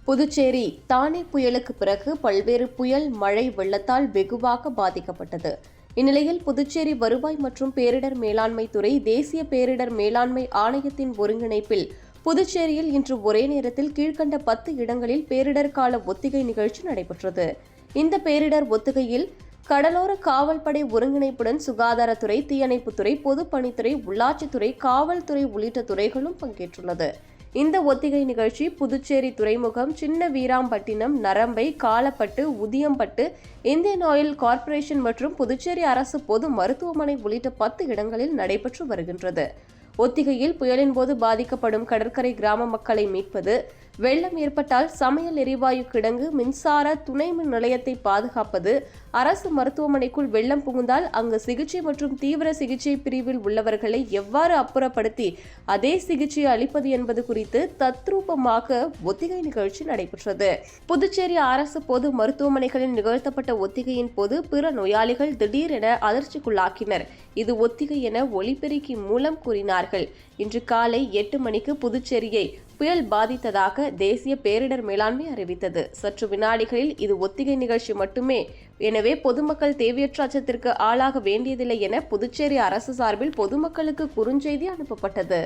புதுச்சேரி தானே புயலுக்கு பிறகு பல்வேறு புயல் மழை வெள்ளத்தால் வெகுவாக பாதிக்கப்பட்டது. இந்நிலையில் புதுச்சேரி வருவாய் மற்றும் பேரிடர் மேலாண்மை துறை தேசிய பேரிடர் மேலாண்மை ஆணையத்தின் ஒருங்கிணைப்பில் புதுச்சேரியில் இன்று ஒரே நேரத்தில் கீழ்க்கண்ட 10 இடங்களில் பேரிடர் கால ஒத்திகை நிகழ்ச்சி நடைபெற்றது. இந்த பேரிடர் ஒத்திகையில் கடலோர காவல்படை ஒருங்கிணைப்புடன் சுகாதாரத்துறை, தீயணைப்புத்துறை, பொதுப்பணித்துறை, உள்ளாட்சித்துறை, காவல்துறை உள்ளிட்ட துறைகளும் பங்கேற்றுள்ளது. இந்த ஒத்திகை நிகழ்ச்சி புதுச்சேரி துறைமுகம், சின்ன வீராம்பட்டினம், நரம்பை, காலப்பட்டு, உதியம்பட்டு, இந்தியன் ஆயில் கார்ப்பரேஷன் மற்றும் புதுச்சேரி அரசு பொது மருத்துவமனை உள்ளிட்ட 10 இடங்களில் நடைபெற்று வருகின்றது. ஒத்திகையில் புயலின் போது பாதிக்கப்படும் கடற்கரை கிராம மக்களை மீட்பது, வெள்ளம் ஏற்பட்டால் சமையல் எரிவாயு கிடங்கு, மின்சார துணை மின் நிலையத்தை பாதுகாப்பது, அரசு மருத்துவமனைக்குள் வெள்ளம் புகுந்தால் அங்கு சிகிச்சை மற்றும் தீவிர சிகிச்சை பிரிவில் உள்ளவர்களை எவ்வாறு அப்புறப்படுத்தி அதே சிகிச்சை அளிப்பது என்பது குறித்து தத்ரூபமாக ஒத்திகை நிகழ்ச்சி நடைபெற்றது. புதுச்சேரி அரசு பொது மருத்துவமனைகளில் நிகழ்த்தப்பட்ட ஒத்திகையின் போது பிற நோயாளிகள் திடீரென அதிர்ச்சிக்குள்ளாக்கினர். இது ஒத்திகை என ஒலிபெருக்கி மூலம் கூறினார்கள். இன்று காலை 8 மணிக்கு புதுச்சேரியை புயல் பாதித்ததாக தேசிய பேரிடர் மேலாண்மை அறிவித்தது. சற்று வினாடிகளில் இது ஒத்திகை நிகழ்ச்சி மட்டுமே, எனவே பொதுமக்கள் தேவையற்ற அச்சத்திற்கு ஆளாக வேண்டியதில்லை என புதுச்சேரி அரசு சார்பில் பொதுமக்களுக்கு குறுஞ்செய்தி அனுப்பப்பட்டது.